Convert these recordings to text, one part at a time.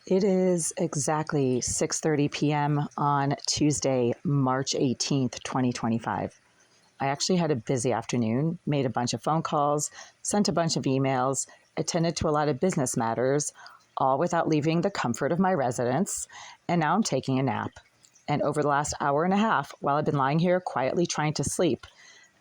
It is exactly 6:30 p.m. on Tuesday, March 18th, 2025. I actually had a busy afternoon, made a bunch of phone calls, sent a bunch of emails, attended to a lot of business matters, all without leaving the comfort of my residence, and now I'm taking a nap. And over the last hour and a half, while I've been lying here quietly trying to sleep,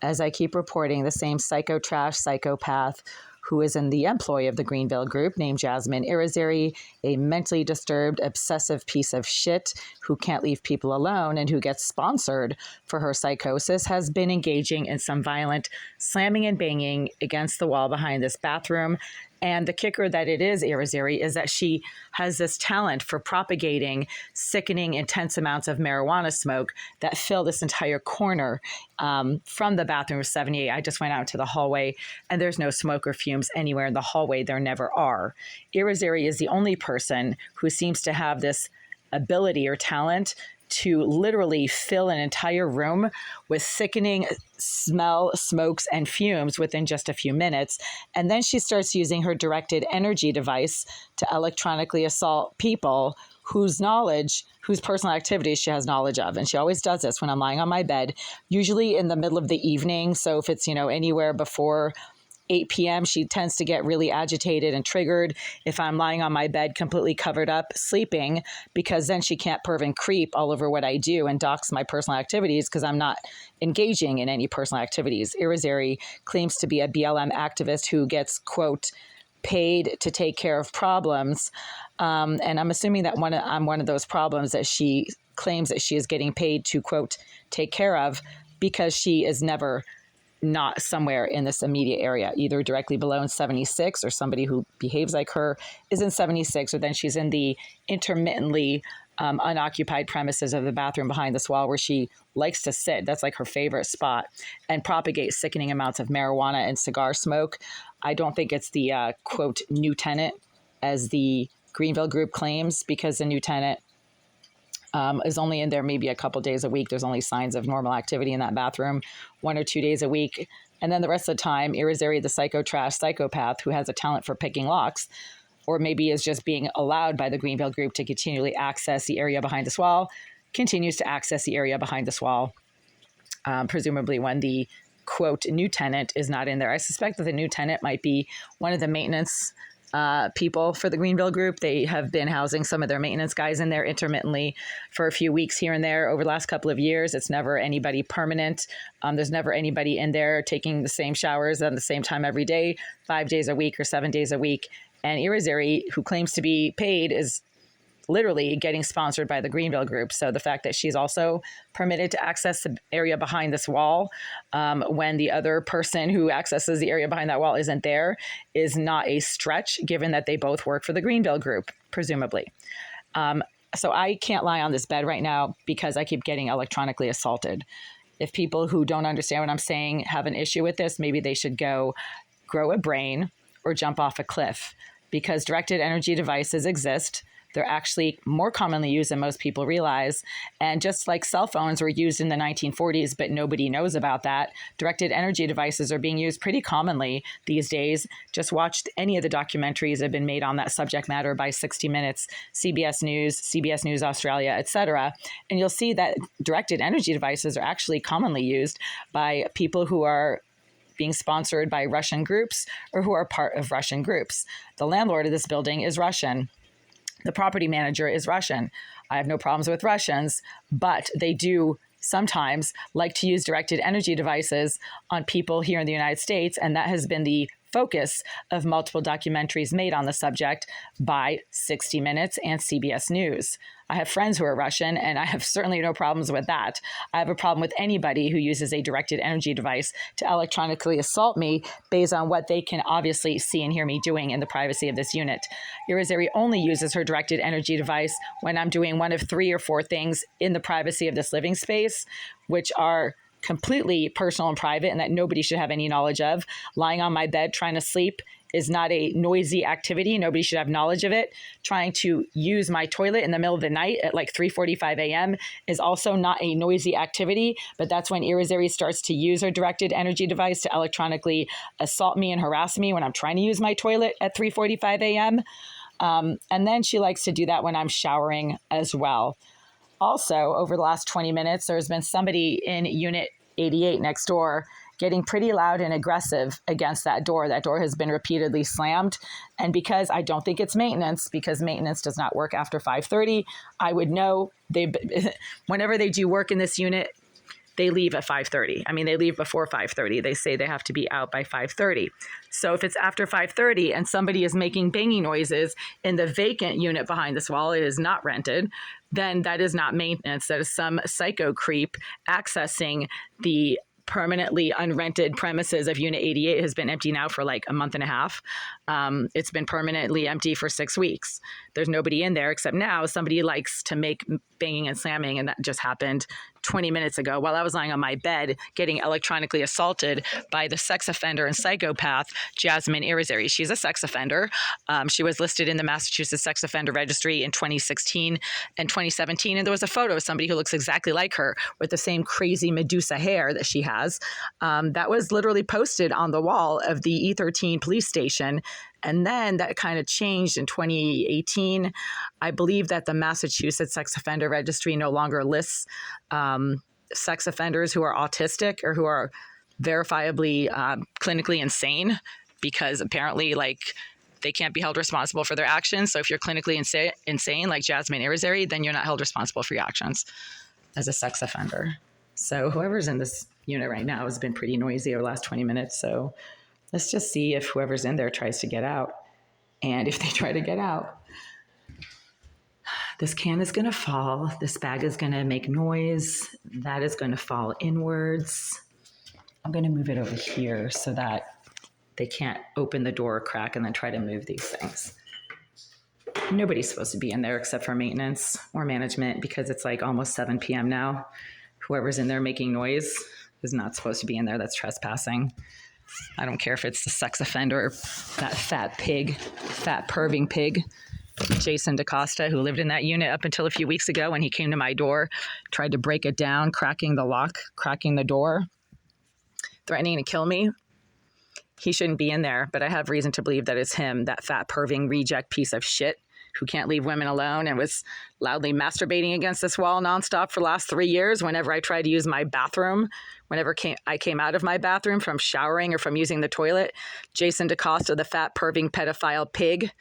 as I keep reporting the same psychopath who is in the employ of the Greenville Group named Jasmine Irizarry, a mentally disturbed, obsessive piece of shit who can't leave people alone and who gets sponsored for her psychosis, has been engaging in some violent slamming and banging against the wall behind this bathroom. And the kicker that it is Irizarry is that she has this talent for propagating sickening, intense amounts of marijuana smoke that fill this entire corner from the bathroom of 78. I just went out to the hallway and there's no smoke or fumes anywhere in the hallway. There never are. Irizarry is the only person who seems to have this ability or talent to literally fill an entire room with sickening smell, smokes, and fumes within just a few minutes. And then she starts using her directed energy device to electronically assault people whose personal activities she has knowledge of. And she always does this when I'm lying on my bed, usually in the middle of the evening. So if it's, anywhere before 8 p.m., she tends to get really agitated and triggered if I'm lying on my bed completely covered up sleeping, because then she can't perv and creep all over what I do and dox my personal activities because I'm not engaging in any personal activities. Irizarry claims to be a BLM activist who gets, quote, paid to take care of problems. And I'm assuming that I'm one of those problems that she claims that she is getting paid to, quote, take care of, because she is never not somewhere in this immediate area, either directly below in 76, or somebody who behaves like her is in 76, or then she's in the intermittently unoccupied premises of the bathroom behind this wall where she likes to sit. That's like her favorite spot, and propagate sickening amounts of marijuana and cigar smoke. I don't think it's the quote new tenant, as the Greenville Group claims, because the new tenant is only in there maybe a couple days a week. There's only signs of normal activity in that bathroom 1 or 2 days a week. And then the rest of the time, Irizarry, the psychopath who has a talent for picking locks, or maybe is just being allowed by the Greenville Group to continually access the area behind this wall, continues to access the area behind this wall, presumably when the, quote, new tenant is not in there. I suspect that the new tenant might be one of the maintenance people for the Greenville Group. They have been housing some of their maintenance guys in there intermittently for a few weeks here and there over the last couple of years. It's never anybody permanent. There's never anybody in there taking the same showers at the same time every day, 5 days a week or 7 days a week. And Irizarry, who claims to be paid, is literally getting sponsored by the Greenville Group. So the fact that she's also permitted to access the area behind this wall when the other person who accesses the area behind that wall isn't there is not a stretch, given that they both work for the Greenville Group, presumably. So I can't lie on this bed right now because I keep getting electronically assaulted. If people who don't understand what I'm saying have an issue with this, maybe they should go grow a brain or jump off a cliff, because directed energy devices exist. They're actually more commonly used than most people realize. And just like cell phones were used in the 1940s, but nobody knows about that, directed energy devices are being used pretty commonly these days. Just watch any of the documentaries that have been made on that subject matter by 60 Minutes, CBS News Australia, etc. And you'll see that directed energy devices are actually commonly used by people who are being sponsored by Russian groups or who are part of Russian groups. The landlord of this building is Russian. The property manager is Russian. I have no problems with Russians, but they do sometimes like to use directed energy devices on people here in the United States, and that has been the focus of multiple documentaries made on the subject by 60 Minutes and CBS News. I have friends who are Russian, and I have certainly no problems with that. I have a problem with anybody who uses a directed energy device to electronically assault me based on what they can obviously see and hear me doing in the privacy of this unit. Irizarry only uses her directed energy device when I'm doing one of 3 or 4 things in the privacy of this living space, which are completely personal and private and that nobody should have any knowledge of. Lying on my bed trying to sleep is not a noisy activity. Nobody should have knowledge of it. Trying to use my toilet in the middle of the night at like 3:45 a.m. is also not a noisy activity, but that's when Irizarry starts to use her directed energy device to electronically assault me and harass me when I'm trying to use my toilet at 3:45 a.m. And then she likes to do that when I'm showering as well. Also, over the last 20 minutes, there's been somebody in Unit 88 next door getting pretty loud and aggressive against that door. That door has been repeatedly slammed. And because I don't think it's maintenance, because maintenance does not work after 5:30, I would know whenever they do work in this unit, they leave at 5:30. I mean, they leave before 5:30. They say they have to be out by 5:30. So if it's after 5:30 and somebody is making banging noises in the vacant unit behind this wall, it is not rented, then that is not maintenance. That is some psycho creep accessing the permanently unrented premises of Unit 88. Has been empty now for like a month and a half. It's been permanently empty for 6 weeks. There's nobody in there, except now somebody likes to make banging and slamming, and that just happened 20 minutes ago while I was lying on my bed getting electronically assaulted by the sex offender and psychopath Jasmine Irizarry. She's a sex offender. She was listed in the Massachusetts Sex Offender Registry in 2016 and 2017, and there was a photo of somebody who looks exactly like her with the same crazy Medusa hair that she has. That was literally posted on the wall of the E13 police station. And then that kind of changed in 2018. I believe that the Massachusetts Sex Offender Registry no longer lists sex offenders who are autistic or who are verifiably clinically insane, because apparently, like, they can't be held responsible for their actions. So if you're clinically insane, like Jasmine Irizarry, then you're not held responsible for your actions as a sex offender. So whoever's in this unit right now has been pretty noisy over the last 20 minutes. So let's just see if whoever's in there tries to get out. And if they try to get out, this can is going to fall. This bag is going to make noise. That is going to fall inwards. I'm going to move it over here so that they can't open the door crack and then try to move these things. Nobody's supposed to be in there except for maintenance or management, because it's like almost 7 p.m. now. Whoever's in there making noise is not supposed to be in there. That's trespassing. I don't care if it's the sex offender, that fat perving pig, Jason DaCosta, who lived in that unit up until a few weeks ago when he came to my door, tried to break it down, cracking the lock, cracking the door, threatening to kill me. He shouldn't be in there, but I have reason to believe that it's him, that fat perving reject piece of shit who can't leave women alone and was loudly masturbating against this wall nonstop for the last 3 years whenever I tried to use my bathroom. Whenever I came out of my bathroom from showering or from using the toilet, Jason DaCosta, the fat perving pedophile pig,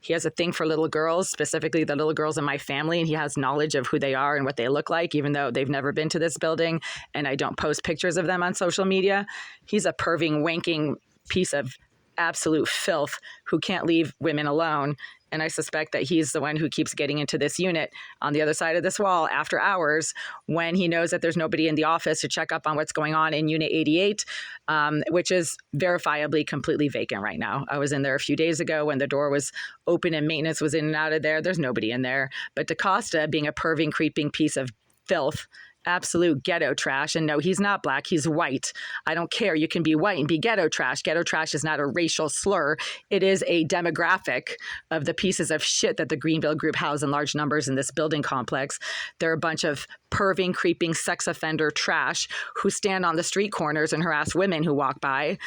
he has a thing for little girls, specifically the little girls in my family, and he has knowledge of who they are and what they look like, even though they've never been to this building and I don't post pictures of them on social media. He's a perving, wanking piece of absolute filth who can't leave women alone. And I suspect that he's the one who keeps getting into this unit on the other side of this wall after hours when he knows that there's nobody in the office to check up on what's going on in Unit 88, which is verifiably completely vacant right now. I was in there a few days ago when the door was open and maintenance was in and out of there. There's nobody in there. But DaCosta, being a perving, creeping piece of filth, absolute ghetto trash. And no, he's not black. He's white. I don't care. You can be white and be ghetto trash. Ghetto trash is not a racial slur. It is a demographic of the pieces of shit that the Greenville Group house in large numbers in this building complex. They're a bunch of perving, creeping, sex offender trash who stand on the street corners and harass women who walk by.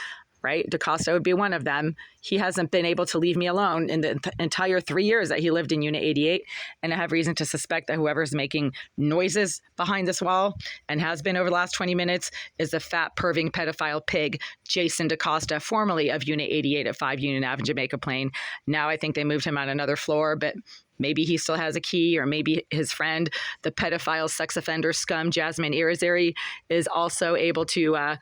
Right? DaCosta would be one of them. He hasn't been able to leave me alone in the entire 3 years that he lived in Unit 88. And I have reason to suspect that whoever's making noises behind this wall and has been over the last 20 minutes is the fat, perving, pedophile pig, Jason DaCosta, formerly of Unit 88 at 5 Union Ave, Jamaica Plain. Now I think they moved him on another floor, but maybe he still has a key, or maybe his friend, the pedophile sex offender scum, Jasmine Irizarry, is also able to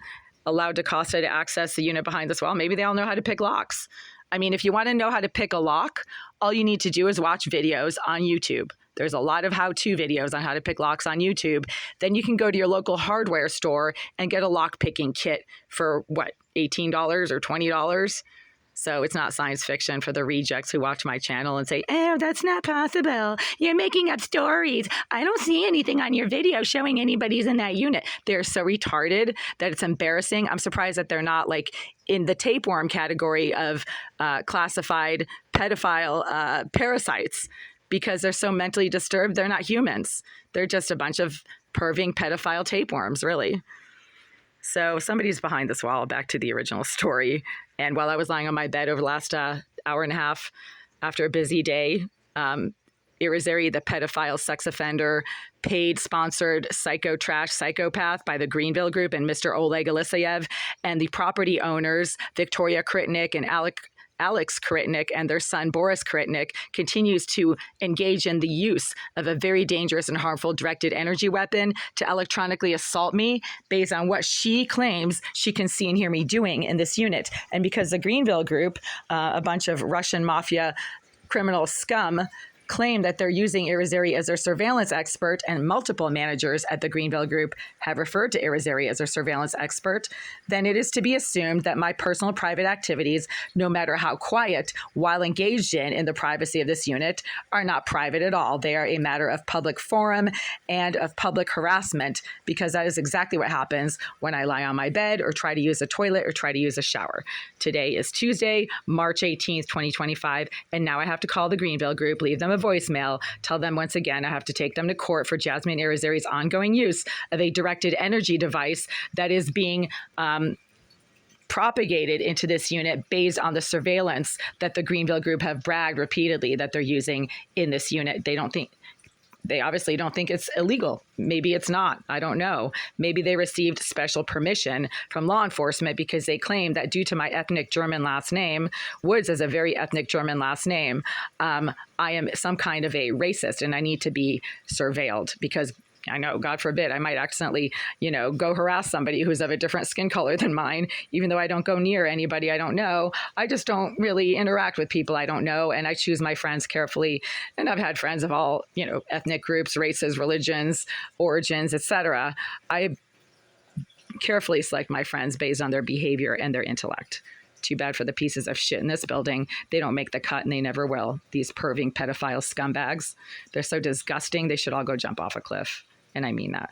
allowed DaCosta to access the unit behind this wall. Maybe they all know how to pick locks. I mean, if you want to know how to pick a lock, all you need to do is watch videos on YouTube. There's a lot of how-to videos on how to pick locks on YouTube. Then you can go to your local hardware store and get a lock picking kit for what, $18 or $20? So it's not science fiction for the rejects who watch my channel and say, oh, that's not possible. You're making up stories. I don't see anything on your video showing anybody's in that unit. They're so retarded that it's embarrassing. I'm surprised that they're not like in the tapeworm category of classified pedophile parasites, because they're so mentally disturbed. They're not humans. They're just a bunch of perving pedophile tapeworms, really. So somebody's behind this wall, back to the original story. And while I was lying on my bed over the last hour and a half, after a busy day. Irizarry, the pedophile sex offender, paid sponsored psycho trash psychopath by the Greenville Group and Mr. Oleg Eliseyev, and the property owners, Victoria Kritnik and Alex Kritnik and their son Boris Kritnik, continues to engage in the use of a very dangerous and harmful directed energy weapon to electronically assault me based on what she claims she can see and hear me doing in this unit. And because the Greenville Group, a bunch of Russian mafia criminal scum, claim that they're using Irizarry as their surveillance expert, and multiple managers at the Greenville Group have referred to Irizarry as their surveillance expert, then it is to be assumed that my personal private activities, no matter how quiet, while engaged in the privacy of this unit, are not private at all. They are a matter of public forum and of public harassment, because that is exactly what happens when I lie on my bed or try to use a toilet or try to use a shower. Today is Tuesday, March 18th, 2025, and now I have to call the Greenville Group, leave them a voicemail, tell them once again I have to take them to court for Jasmine Irizarry's ongoing use of a directed energy device that is being propagated into this unit based on the surveillance that the Greenville Group have bragged repeatedly that they're using in this unit. They obviously don't think it's illegal. Maybe it's not. I don't know. Maybe they received special permission from law enforcement because they claim that due to my ethnic German last name, Woods is a very ethnic German last name, I am some kind of a racist and I need to be surveilled because I know, God forbid, I might accidentally, go harass somebody who's of a different skin color than mine, even though I don't go near anybody I don't know. I just don't really interact with people I don't know, and I choose my friends carefully. And I've had friends of all, ethnic groups, races, religions, origins, etc. I carefully select my friends based on their behavior and their intellect. Too bad for the pieces of shit in this building. They don't make the cut and they never will. These perving pedophile scumbags. They're so disgusting. They should all go jump off a cliff. And I mean that.